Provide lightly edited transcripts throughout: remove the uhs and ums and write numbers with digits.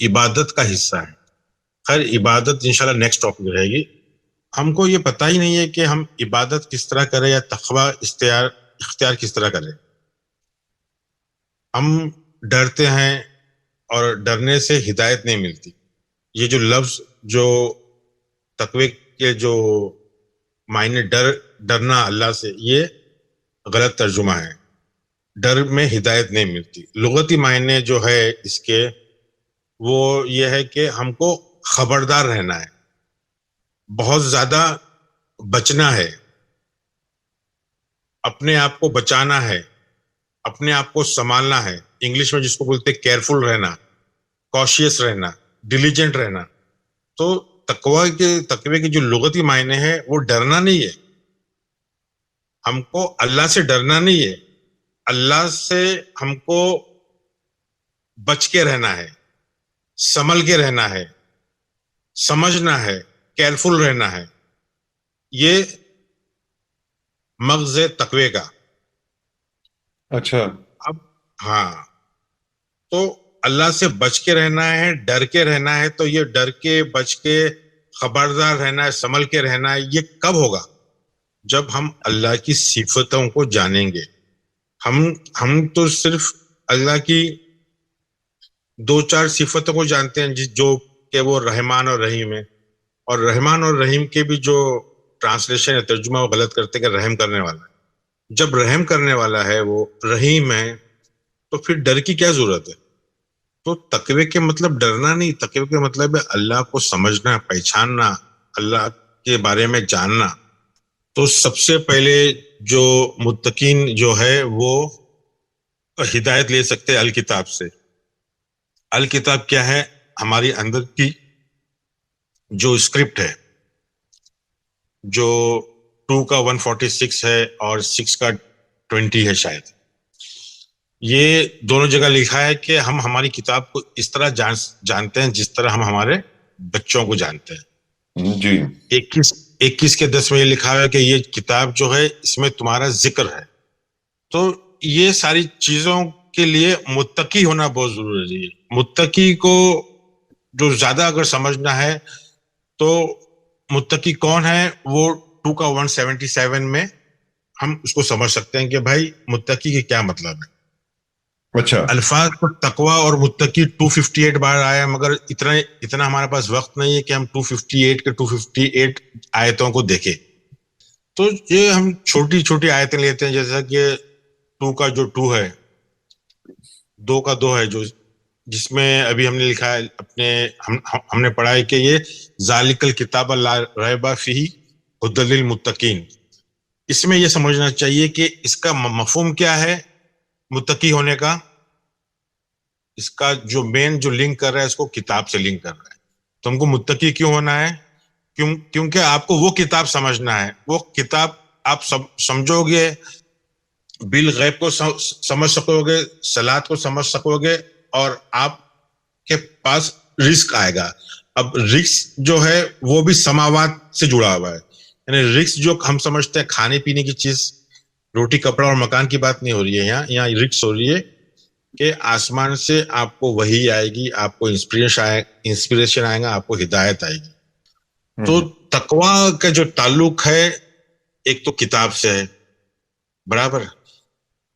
عبادت کا حصہ ہے. خیر عبادت انشاءاللہ نیکسٹ ٹاپک رہے گی. ہم کو یہ پتہ ہی نہیں ہے کہ ہم عبادت کس طرح کریں یا تقوی اختیار کس طرح کریں. ہم ڈرتے ہیں اور ڈرنے سے ہدایت نہیں ملتی. یہ جو لفظ جو تقوی کے جو معنی ڈرنا اللہ سے، یہ غلط ترجمہ ہے. ڈر میں ہدایت نہیں ملتی. لغتی معنی جو ہے اس کے وہ یہ ہے کہ ہم کو خبردار رہنا ہے، بہت زیادہ بچنا ہے، اپنے آپ کو بچانا ہے، اپنے آپ کو سنبھالنا ہے. انگلش میں جس کو بولتے ہیں کیئرفل رہنا، کوشیس رہنا، ڈیلیجنٹ رہنا. تو تقوی کے جو لغتی معنی ہے وہ ڈرنا نہیں ہے. ہم کو اللہ سے ڈرنا نہیں ہے، اللہ سے ہم کو بچ کے رہنا ہے، سنبھل کے رہنا ہے، سمجھنا ہے، کیئرفل رہنا ہے. یہ مغز تقوی کا. اچھا. اب ہاں، تو اللہ سے بچ کے رہنا ہے، ڈر کے رہنا ہے. تو یہ ڈر کے، بچ کے، خبردار رہنا ہے، سنبھل کے رہنا ہے، یہ کب ہوگا؟ جب ہم اللہ کی صفتوں کو جانیں گے. ہم تو صرف اللہ کی 2-4 صفتوں کو جانتے ہیں جو کہ وہ رحمان اور رحیم ہے. اور رحمان اور رحیم کے بھی جو ٹرانسلیشن ہے، ترجمہ، وہ غلط کرتے کہ رحم کرنے والا ہے. جب رحم کرنے والا ہے وہ رحیم ہے تو پھر ڈر کی کیا ضرورت ہے؟ تو تقوی کے مطلب ڈرنا نہیں، تقوی کے مطلب ہے اللہ کو سمجھنا، پہچاننا، اللہ کے بارے میں جاننا. تو سب سے پہلے جو متقین جو ہے وہ ہدایت لے سکتے ہیں الکتاب سے. الکتاب کیا ہے؟ ہماری اندر کی جو اسکرپٹ ہے، جو 2 کا 146 ہے اور 6 کا 20 ہے شاید. یہ دونوں جگہ لکھا ہے کہ ہم ہماری کتاب کو اس طرح جانتے ہیں جس طرح ہم ہمارے بچوں کو جانتے ہیں. جی. 21 کے 10 میں یہ لکھا ہے کہ یہ کتاب جو ہے اس میں تمہارا ذکر ہے. تو یہ ساری چیزوں کے لیے متقی ہونا بہت ضروری ہے. متقی کو جو زیادہ اگر سمجھنا ہے تو متقی کون ہے، وہ 2 کا 177 میں ہم اس کو سمجھ سکتے ہیں کہ بھائی متقی کے کیا مطلب ہے. اچھا. الفاظ تقوی اور متقی 258 بار آیا، مگر اتنا ہمارے پاس وقت نہیں ہے کہ ہم 258 کے 258 آیتوں کو دیکھیں. تو یہ ہم چھوٹی چھوٹی آیتیں لیتے ہیں، جیسا کہ 2 کا جو 2 ہے، 2 کا 2 ہے، جس میں ابھی ہم نے لکھا ہے اپنے ہم نے پڑھا ہے کہ یہ ذالک الکتاب لا ریب فیہ ھدی للمتقین. اس میں یہ سمجھنا چاہیے کہ اس کا مفہوم کیا ہے متقی ہونے کا. اس کا جو مین جو لنک کر رہا ہے اس کو کتاب سے لنک کر رہا ہے. تو ہم کو متقی کیوں ہونا ہے؟ کیونکہ آپ کو وہ کتاب سمجھنا ہے. وہ کتاب آپ سمجھو گے، بالغیب کو سمجھ سکو گے، صلات کو سمجھ سکو گے، اور آپ کے پاس رزق آئے گا. اب رزق جو ہے وہ بھی سماوات سے جڑا ہوا ہے. یعنی رزق جو ہم سمجھتے ہیں کھانے پینے کی چیز، روٹی کپڑا اور مکان کی بات نہیں ہو رہی ہے. یہاں رزق ہو رہی ہے کہ آسمان سے آپ کو وحی آئے گی، آپ کو انسپریشن آئے گا، آپ کو ہدایت آئے گی. تو تقوی کا جو تعلق ہے ایک تو کتاب سے ہے، برابر.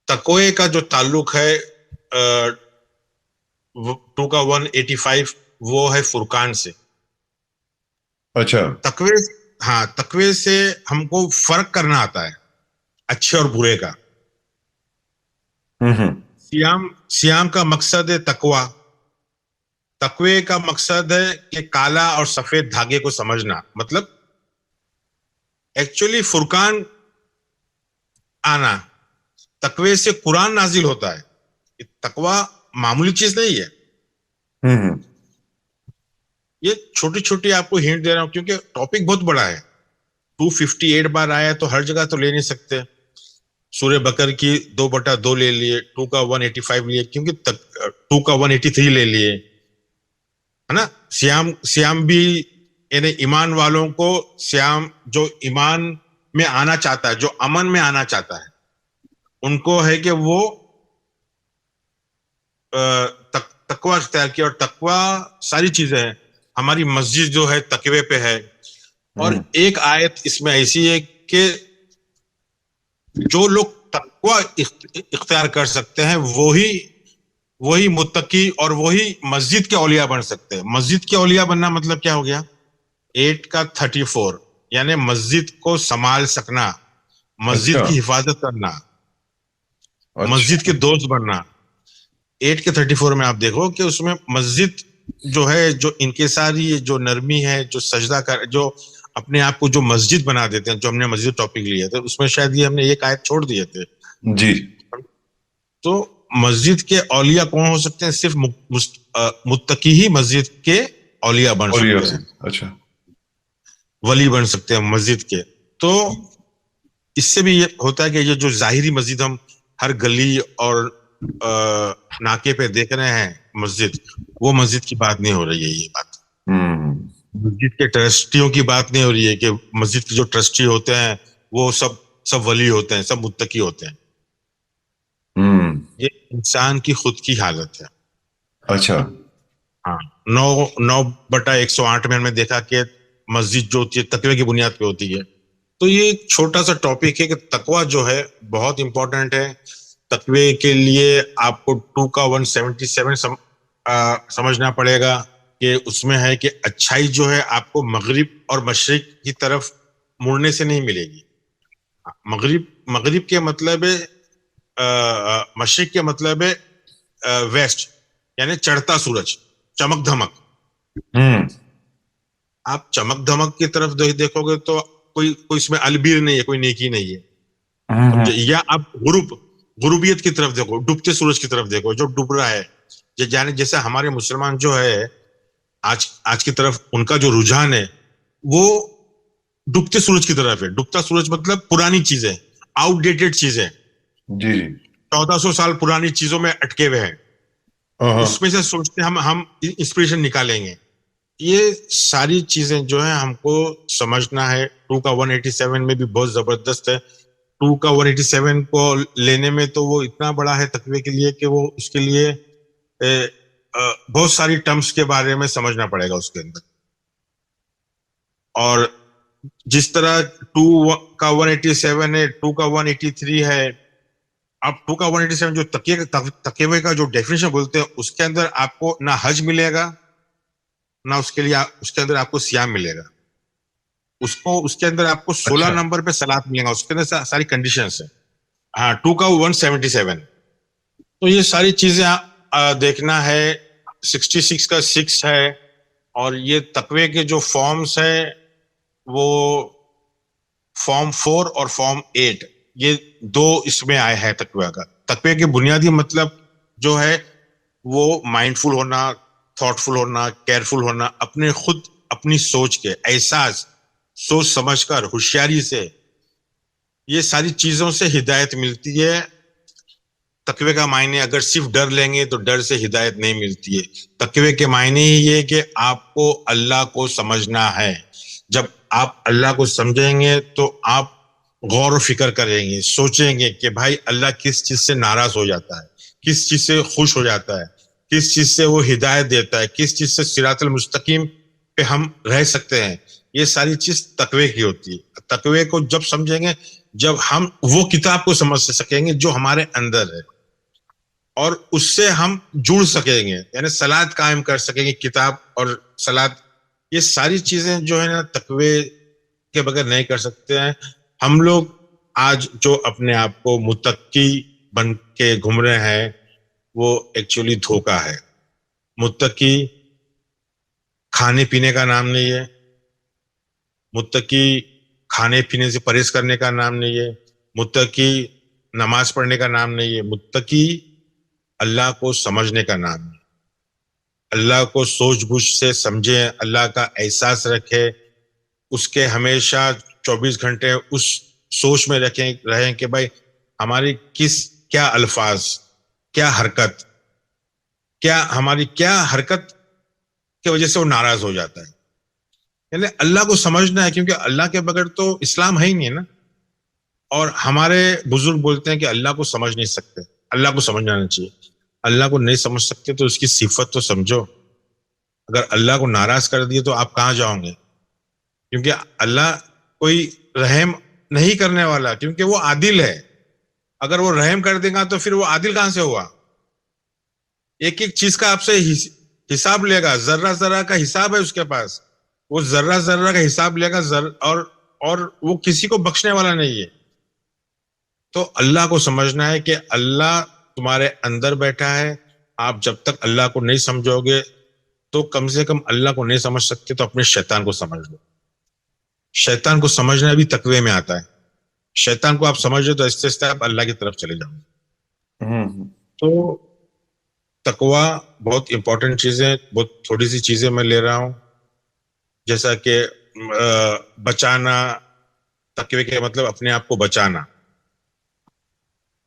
تقوی کا جو تعلق ہے 2 کا 185 وہ ہے فرقان سے. اچھا. تقوی سے ہم کو فرق کرنا آتا ہے اچھے اور برے کا. سیام کا مقصد ہے تقوی. تقوی کا مقصد ہے کہ کالا اور سفید دھاگے کو سمجھنا. مطلب ایکچولی فرقان آنا، تقوی سے قرآن نازل ہوتا ہے. تقوی معمولی چیز نہیں ہے. یہ چھوٹی چھوٹی آپ کو ہنٹ دے رہا ہوں کیونکہ ٹاپک بہت بڑا ہے. 258 بار آیا تو ہر جگہ تو لے نہیں سکتے. سورہ بقر کی 2/2 لے لیے، 2 کا 185 لیے، کیونکہ 2 کا 183 لے لیے، ہے نا. سیام بھی یعنی ایمان والوں کو، سیام جو ایمان میں آنا چاہتا ہے، جو امن میں آنا چاہتا ہے، ان کو ہے کہ وہ تقوی اختیار کیا, اور تقوی ساری چیزیں ہیں. ہماری مسجد جو ہے تقوی پہ ہے. اور ایک آیت اس میں ایسی ہے کہ جو لوگ تقوی اختیار کر سکتے ہیں وہی متقی اور وہی مسجد کے اولیاء بن سکتے ہیں. مسجد کے اولیاء بننا مطلب کیا ہو گیا؟ 8 کا 34 یعنی مسجد کو سنبھال سکنا, مسجد کی حفاظت کرنا, مسجد کے دوست بننا. 8 کے 34 میں آپ دیکھو کہ اس میں مسجد جو ہے, جو انکساری, جو نرمی ہے, جو سجدہ کر, جو اپنے آپ کو جو مسجد بنا دیتے ہیں, جو ہم نے مسجد ٹاپک لیا تھا اس میں شاید یہ ہم نے ایک آیت چھوڑ دیے تھے. جی. تو مسجد کے اولیاء کون ہو سکتے ہیں؟ صرف متقی ہی مسجد کے اولیاء بن سکتے ہیں. اچھا, ولی بن سکتے ہیں مسجد کے. تو اس سے بھی یہ ہوتا ہے کہ یہ جو ظاہری مسجد ہم ہر گلی اور ناکے پہ دیکھ رہے ہیں مسجد, وہ مسجد کی بات نہیں ہو رہی ہے. یہ بات مسجد کے ٹرسٹیوں کی بات نہیں ہو رہی ہے کہ مسجد کے جو ٹرسٹی ہوتے ہیں وہ سب ولی ہوتے ہیں, سب متقی ہوتے ہیں. یہ انسان کی خود کی حالت ہے. اچھا. ہاں, 9/108 میں ہم نے دیکھا کہ مسجد جو ہوتی ہے تقوی کی بنیاد پہ ہوتی ہے. تو یہ ایک چھوٹا سا ٹاپک ہے کہ تقوی جو ہے بہت امپورٹنٹ ہے. تقوی کے لیے آپ کو 2 کا 177 سمجھنا پڑے گا کہ اس میں ہے کہ اچھائی جو ہے آپ کو مغرب اور مشرق کی طرف مڑنے سے نہیں ملے گی. مغرب کے مطلب ہے, مشرق کے مطلب ہے ویسٹ, یعنی چڑھتا سورج, چمک دھمک. آپ چمک دھمک کی طرف دیکھو گے تو کوئی اس میں البیر نہیں ہے, کوئی نیکی نہیں ہے. یا آپ غروبیت کی طرف دیکھو, ڈوبتے سورج کی طرف دیکھو جو ڈوب رہا ہے. یعنی جیسے ہمارے مسلمان جو ہے آج کی طرف ان کا جو رجحان ہے وہ ڈوبتے سورج کی طرف ہے. ڈوبتا سورج مطلب پرانی چیزیں, آؤٹ ڈیٹڈ چیزیں, جی 1400 سال پرانی چیزوں میں اٹکے ہوئے ہیں. اس میں سے سوچتے ہم انسپریشن نکالیں گے. یہ ساری چیزیں جو ہیں ہم کو سمجھنا ہے. 2 کا 187 میں بھی بہت زبردست ہے. 2 کا 187 کو لینے میں تو وہ اتنا بڑا ہے تقوی کے لیے کہ وہ اس کے لیے بہت ساری ٹرمز کے بارے میں سمجھنا پڑے گا اس کے اندر. اور جس طرح 2 کا 187 ہے, 2 کا 183 ہے. اب 2 کا 187 جو تقوی کا جو ڈیفینیشن بولتے ہیں اس کے اندر آپ کو نہ حج ملے گا, نہ اس کے اندر آپ کو صیام ملے گا. اس کے اندر آپ کو 16 نمبر پہ صلاۃ ملے گا. اس کے اندر ساری کنڈیشنز ہیں. ہاں 2 کا 177. تو یہ ساری چیزیں دیکھنا ہے. 66 کا 6 ہے. اور یہ تقوی کے جو فارمز ہیں وہ فارم 4 اور فارم 8, یہ 2 اس میں آئے ہیں تقوی کا. تقوی کے بنیادی مطلب جو ہے وہ مائنڈفل ہونا, تھاٹفل ہونا, کیئرفل ہونا, اپنی سوچ کے احساس, سوچ سمجھ کر ہوشیاری سے, یہ ساری چیزوں سے ہدایت ملتی ہے. تقوی کا معنی اگر صرف ڈر لیں گے تو ڈر سے ہدایت نہیں ملتی ہے. تقوی کے معنی ہی یہ کہ آپ کو اللہ کو سمجھنا ہے. جب آپ اللہ کو سمجھیں گے تو آپ غور و فکر کریں گے, سوچیں گے کہ بھائی اللہ کس چیز سے ناراض ہو جاتا ہے, کس چیز سے خوش ہو جاتا ہے, کس چیز سے وہ ہدایت دیتا ہے, کس چیز سے صراط المستقیم پہ ہم رہ سکتے ہیں. یہ ساری چیز تقوی کی ہوتی ہے. تقوی کو جب سمجھیں گے جب ہم وہ کتاب کو سمجھ سکیں گے جو ہمارے اندر ہے, اور اس سے ہم جڑ سکیں گے, یعنی صلاۃ قائم کر سکیں گے. کتاب اور صلاۃ, یہ ساری چیزیں جو ہے نا تقوی کے بغیر نہیں کر سکتے ہیں. ہم لوگ آج جو اپنے آپ کو متقی بن کے گھوم رہے ہیں وہ ایکچولی دھوکہ ہے. متقی کھانے پینے کا نام نہیں ہے, متقی کھانے پینے سے پرہیز کرنے کا نام نہیں ہے, متقی نماز پڑھنے کا نام نہیں ہے. متقی اللہ کو سمجھنے کا نام ہے. اللہ کو سوچ بوجھ سے سمجھے, اللہ کا احساس رکھے, اس کے ہمیشہ 24 گھنٹے اس سوچ میں رہیں کہ بھائی ہماری کیا الفاظ, کیا حرکت, ہماری کیا حرکت کی وجہ سے وہ ناراض ہو جاتا ہے. یعنی اللہ کو سمجھنا ہے, کیونکہ اللہ کے بغیر تو اسلام ہے ہی نہیں ہے نا. اور ہمارے بزرگ بولتے ہیں کہ اللہ کو سمجھ نہیں سکتے, اللہ کو سمجھ جانا چاہیے. اللہ کو نہیں سمجھ سکتے تو اس کی صفت تو سمجھو. اگر اللہ کو ناراض کر دیے تو آپ کہاں جاؤ گے؟ کیونکہ اللہ کوئی رحم نہیں کرنے والا، کیونکہ وہ عادل ہے. اگر وہ رحم کر دے گا تو پھر وہ عادل کہاں سے ہوا؟ ایک ایک چیز کا آپ سے حساب لے گا، ذرہ ذرہ کا حساب ہے اس کے پاس. وہ ذرہ ذرہ کا حساب لے گا اور وہ کسی کو بخشنے والا نہیں ہے. تو اللہ کو سمجھنا ہے کہ اللہ تمہارے اندر بیٹھا ہے. آپ جب تک اللہ کو نہیں سمجھو گے تو کم سے کم اللہ کو نہیں سمجھ سکتے تو اپنے شیطان کو سمجھ لو. شیطان کو سمجھنا بھی تقوی میں آتا ہے. شیطان کو آپ سمجھو تو آہستہ آہستہ آپ اللہ کی طرف چلے جاؤ گے. تو تقوی بہت امپورٹنٹ چیز ہے. بہت تھوڑی سی چیزیں میں لے رہا ہوں، جیسا کہ بچانا. تقوی کے مطلب اپنے آپ کو بچانا،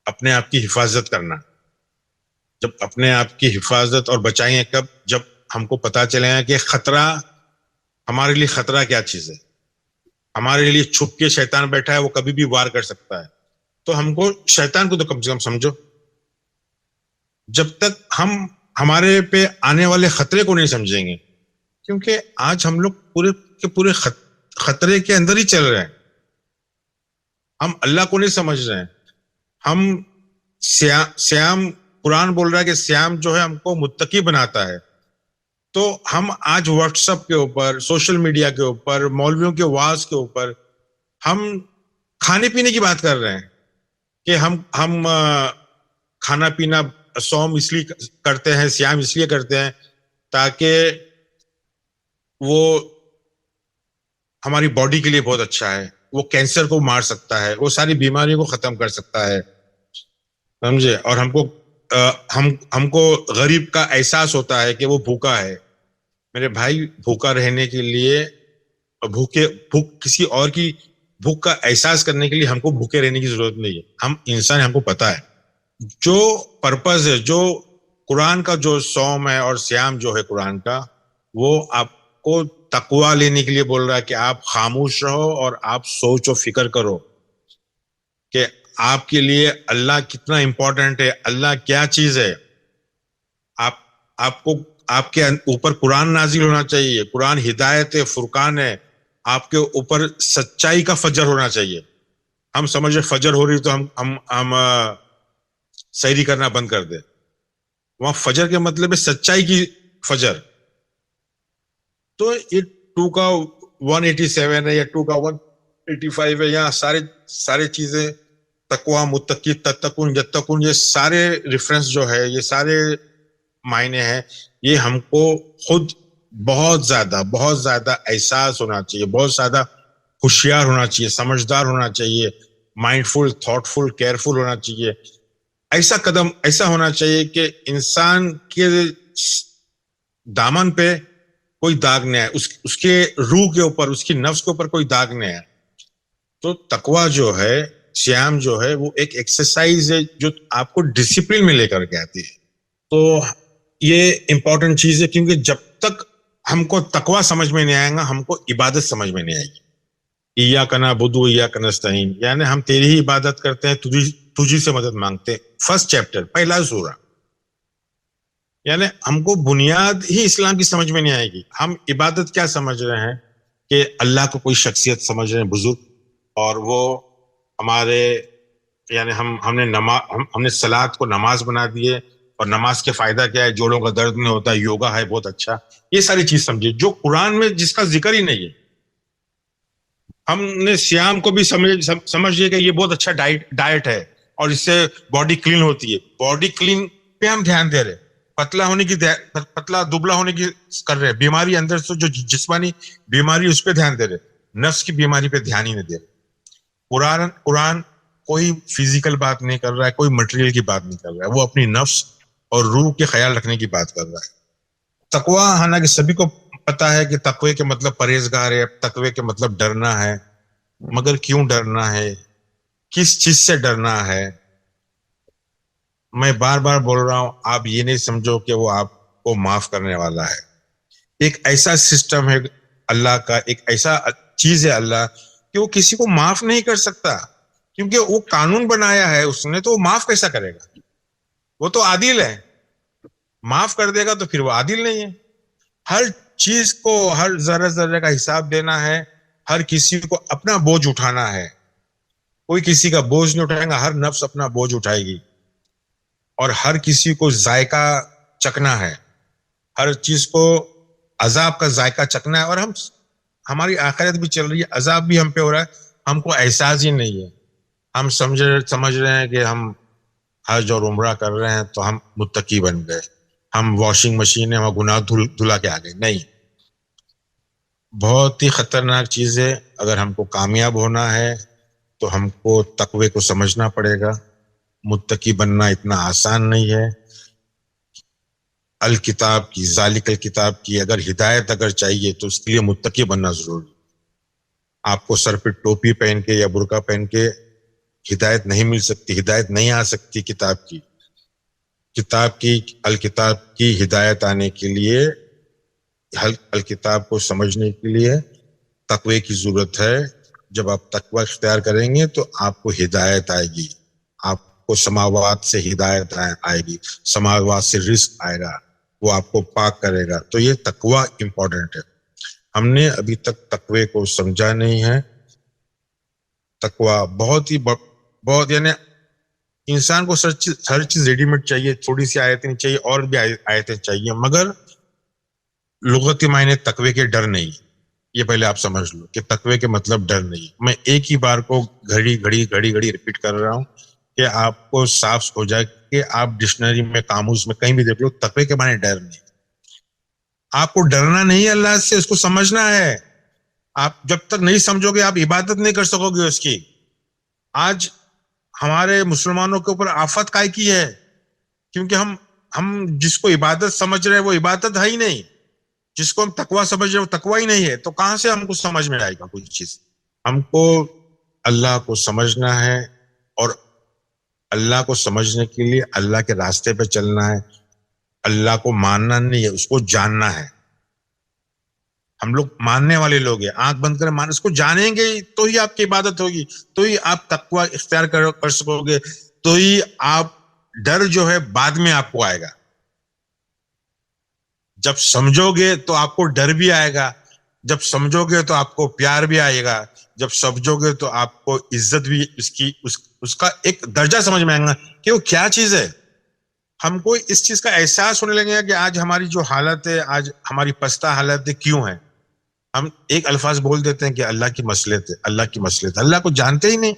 اپنے آپ کی حفاظت کرنا. جب اپنے آپ کی حفاظت اور بچائیں کب؟ جب ہم کو پتا چلے گا کہ خطرہ، ہمارے لیے خطرہ کیا چیز ہے. ہمارے لیے چھپ کے شیطان بیٹھا ہے، وہ کبھی بھی وار کر سکتا ہے. تو ہم کو شیطان کو تو کم سے کم سمجھو. جب تک ہم ہمارے پہ آنے والے خطرے کو نہیں سمجھیں گے، کیونکہ آج ہم لوگ پورے کے پورے خطرے کے اندر ہی چل رہے ہیں. ہم اللہ کو نہیں سمجھ رہے ہیں. ہم سیام قرآن بول رہا ہے کہ سیام جو ہے ہم کو متقی بناتا ہے. تو ہم آج واٹس ایپ کے اوپر، سوشل میڈیا کے اوپر، مولویوں کے واعظ کے اوپر ہم کھانے پینے کی بات کر رہے ہیں کہ ہم کھانا پینا صوم اس لیے کرتے ہیں، سیام اس لیے کرتے ہیں تاکہ وہ ہماری باڈی کے لیے بہت اچھا ہے. وہ کینسر کو مار سکتا ہے، وہ ساری بیماریوں کو ختم کر سکتا ہے، سمجھے. اور ہم کو غریب کا احساس ہوتا ہے کہ وہ بھوکا ہے. میرے بھائی، بھوکا رہنے کے لیے کسی اور کی بھوک کا احساس کرنے کے لیے ہم کو بھوکے رہنے کی ضرورت نہیں ہے. ہم انسان، ہم کو پتا ہے جو پرپز ہے، جو قرآن کا جو صوم ہے اور سیام جو ہے قرآن کا، وہ آپ کو تقوی لینے کے لیے بول رہا ہے کہ آپ خاموش رہو اور آپ سوچ و فکر کرو کہ آپ کے لیے اللہ کتنا امپورٹنٹ ہے، اللہ کیا چیز ہے. آپ کے اوپر قرآن نازل ہونا چاہیے. قرآن ہدایت ہے، فرقان ہے. آپ کے اوپر سچائی کا فجر ہونا چاہیے. ہم سمجھے فجر ہو رہی تو ہم سحری کرنا بند کر دیں. وہاں فجر کے مطلب ہے سچائی کی فجر. تو یہ 2 کا 187 ہے یا 2 کا 185 ہے. یہاں سارے چیزیں تقوی، متقی، تتقون، یتقون، یہ سارے ریفرنس جو ہے، یہ سارے معنی ہیں. یہ ہم کو خود بہت زیادہ احساس ہونا چاہیے، بہت زیادہ ہوشیار ہونا چاہیے، سمجھدار ہونا چاہیے، مائنڈ فل، تھاٹ فل، کیئرفل ہونا چاہیے. ایسا ہونا چاہیے کہ انسان کے دامن پہ کوئی داغ نہیں ہے، اس کے روح کے اوپر، اس کی نفس کے اوپر کوئی داغ نہیں ہے. تو تقوی جو ہے، سیام جو ہے، وہ ایک ایکسرسائز ہے جو آپ کو ڈسپلن میں لے کر کے آتی ہے. تو یہ امپورٹنٹ چیز ہے، کیونکہ جب تک ہم کو تقوی سمجھ میں نہیں آئے گا، ہم کو عبادت سمجھ میں نہیں آئے گی. ایاک نعبد و ایاک نستعین، یعنی ہم تیری ہی عبادت کرتے ہیں، تجھی سے مدد مانگتے ہیں. فرسٹ چیپٹر، پہلا سورہ. یعنی ہم کو بنیاد ہی اسلام کی سمجھ میں نہیں آئے گی. ہم عبادت کیا سمجھ رہے ہیں کہ اللہ کو کوئی شخصیت سمجھ رہے ہیں، بزرگ، اور وہ ہمارے، یعنی ہم نے صلاۃ کو نماز بنا دیے، اور نماز کے فائدہ کیا ہے؟ جوڑوں کا درد نہیں ہوتا، یوگا ہے بہت اچھا. یہ ساری چیز سمجھے جو قرآن میں جس کا ذکر ہی نہیں ہے. ہم نے سیام کو بھی سمجھ لیا کہ یہ بہت اچھا ڈائٹ ہے اور اس سے باڈی کلین ہوتی ہے. باڈی کلین پہ ہم دھیان دے رہے، پتلا دبلا ہونے کی کر رہے، بیماری اندر سے جو جسمانی بیماری اس پہ دھیان دے رہے، نفس کی بیماری پہ دھیان ہی نہیں دے رہے. قرآن کوئی فزیکل بات نہیں کر رہا ہے، کوئی مٹیریل کی بات نہیں کر رہا ہے، وہ اپنی نفس اور روح کے خیال رکھنے کی بات کر رہا ہے. تقوی، حالانکہ سبھی کو پتا ہے کہ تقوی کے مطلب پرہیزگار ہے، تقوی کے مطلب ڈرنا ہے. مگر کیوں ڈرنا ہے؟ کس چیز سے ڈرنا ہے؟ میں بار بار بول رہا ہوں، آپ یہ نہیں سمجھو کہ وہ آپ کو معاف کرنے والا ہے. ایک ایسا سسٹم ہے اللہ کا، ایک ایسا چیز ہے اللہ کہ وہ کسی کو معاف نہیں کر سکتا، کیونکہ وہ قانون بنایا ہے اس نے، تو وہ معاف کیسا کرے گا؟ وہ تو عادل ہے. معاف کر دے گا تو پھر وہ عادل نہیں ہے. ہر چیز کو ہر ذرہ ذرہ کا حساب دینا ہے, ہر کسی کو اپنا بوجھ اٹھانا ہے. کوئی کسی کا بوجھ نہیں اٹھائے گا, ہر نفس اپنا بوجھ اٹھائے گی, اور ہر کسی کو ذائقہ چکھنا ہے, ہر چیز کو عذاب کا ذائقہ چکھنا ہے. اور ہماری آخرت بھی چل رہی ہے, عذاب بھی ہم پہ ہو رہا ہے, ہم کو احساس ہی نہیں ہے. ہم سمجھ رہے ہیں کہ ہم حج اور عمرہ کر رہے ہیں تو ہم متقی بن گئے, ہم واشنگ مشین ہے, ہم گناہ دھلا کے آ گئے. نہیں, بہت ہی خطرناک چیز ہے. اگر ہم کو کامیاب ہونا ہے تو ہم کو تقوی کو سمجھنا پڑے گا. متقی بننا اتنا آسان نہیں ہے. الکتاب کی, ذالک الکتاب کی اگر ہدایت اگر چاہیے تو اس کے لیے متقی بننا ضروری. آپ کو سر پہ ٹوپی پہن کے یا برقع پہن کے ہدایت نہیں مل سکتی, ہدایت نہیں آ سکتی کتاب کی. الکتاب کی ہدایت آنے کے لیے, الکتاب کو سمجھنے کے لیے تقوی کی ضرورت ہے. جب آپ تقوی اختیار کریں گے تو آپ کو ہدایت آئے گی, آپ کو سماوات سے ہدایت آئے گی, سماوات سے رزق آئے گا, وہ آپ کو پاک کرے گا. تو یہ تقوی امپورٹنٹ ہے. ہم نے ابھی تک تقوی کو سمجھا نہیں ہے. تقوی بہت یعنی انسان کو ہر چیز ریڈی میڈ چاہیے, تھوڑی سی آیتیں نہیں چاہیے, اور بھی آیتیں چاہیے, مگر لغتی معنی تقوی کے ڈر نہیں. یہ پہلے آپ سمجھ لو کہ تقوی کے مطلب ڈر نہیں. میں ایک ہی بار کو گھڑی ریپیٹ کر رہا ہوں کہ آپ کو صاف ہو جائے کہ آپ ڈکشنری میں, قاموس میں کہیں بھی دیکھ لو, تقوی کے معنی ڈر نہیں. آپ کو ڈرنا نہیں اللہ سے, اس کو سمجھنا ہے. آپ جب تک نہیں سمجھو گے آپ عبادت نہیں کر سکو گے اس کی. آج ہمارے مسلمانوں کے اوپر آفت کائے کی ہے, کیونکہ ہم جس کو عبادت سمجھ رہے ہیں وہ عبادت ہے ہی نہیں, جس کو ہم تقوی سمجھ رہے ہیں وہ تقوی ہی نہیں ہے. تو کہاں سے ہم کو سمجھ میں آئے گا کوئی چیز؟ ہم کو اللہ کو سمجھنا ہے, اور اللہ کو سمجھنے کے لیے اللہ کے راستے پہ چلنا ہے. اللہ کو ماننا نہیں ہے, اس کو جاننا ہے. ہم لوگ ماننے والے لوگ ہیں, آنکھ بند کریں اس کو جانیں گے تو ہی آپ کی عبادت ہوگی, تو ہی آپ تقوی اختیار کر سکو گے, تو ہی آپ ڈر جو ہے بعد میں آپ کو آئے گا. جب سمجھو گے تو آپ کو ڈر بھی آئے گا, جب سمجھو گے تو آپ کو پیار بھی آئے گا, جب سمجھو گے تو آپ کو عزت بھی اس کا ایک درجہ سمجھ میں آئے گا کہ وہ کیا چیز ہے. ہم کو اس چیز کا احساس ہونے لگے گا کہ آج ہماری جو حالت ہے, آج ہماری پستہ حالت ہے, کیوں ہے. ہم ایک الفاظ بول دیتے ہیں کہ اللہ کی مصلحت ہے, اللہ کی مصلحت. اللہ کو جانتے ہی نہیں.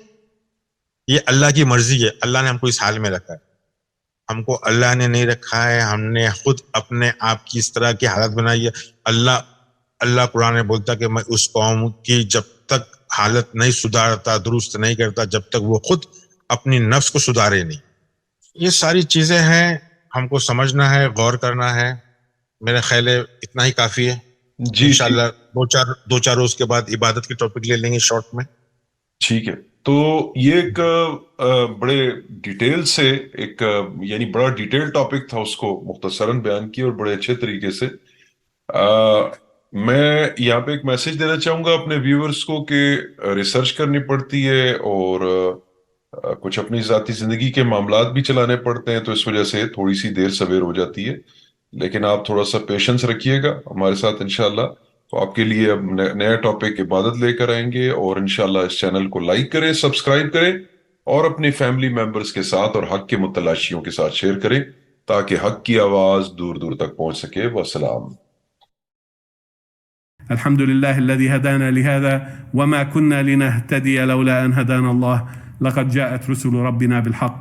یہ اللہ کی مرضی ہے, اللہ نے ہم کو اس حال میں رکھا ہے. ہم کو اللہ نے نہیں رکھا ہے, ہم نے خود اپنے آپ کی اس طرح کی حالت بنائی ہے. اللہ قرآن میں بولتا کہ میں اس قوم کی جب تک حالت نہیں سدھارتا, درست نہیں کرتا, جب تک وہ خود اپنی نفس کو سدھارے نہیں. یہ ساری چیزیں ہیں, ہم کو سمجھنا ہے, غور کرنا ہے. میرا خیال ہے اتنا ہی کافی ہے. جی انشاءاللہ دو چار روز کے بعد عبادت کی ٹاپک لے لیں گے شارٹ میں. ٹھیک ہے. تو یہ ایک بڑے ڈیٹیل سے ایک یعنی بڑا ڈیٹیل ٹاپک تھا, اس کو مختصراً بیان کیا اور بڑے اچھے طریقے سے. میں یہاں پہ ایک میسج دینا چاہوں گا اپنے ویورز کو کہ ریسرچ کرنی پڑتی ہے اور کچھ اپنی ذاتی زندگی کے معاملات بھی چلانے پڑتے ہیں, تو اس وجہ سے تھوڑی سی دیر سویر ہو جاتی ہے. لیکن آپ تھوڑا سا پیشنس رکھیے گا ہمارے ساتھ انشاءاللہ. تو آپ کے لیے اب نیا ٹاپک عبادت لے کر آئیں گے, اور انشاءاللہ اس چینل کو لائک کریں, سبسکرائب کریں, اور اپنی فیملی ممبرز کے ساتھ اور حق کے متلاشیوں کے ساتھ شیئر کریں تاکہ حق کی آواز دور دور تک پہنچ سکے. والسلام. الحمد لله الذي هدانا لهذا وما كنا لنهتدي لولا أن هدانا الله لقد جاءت رسل ربنا بالحق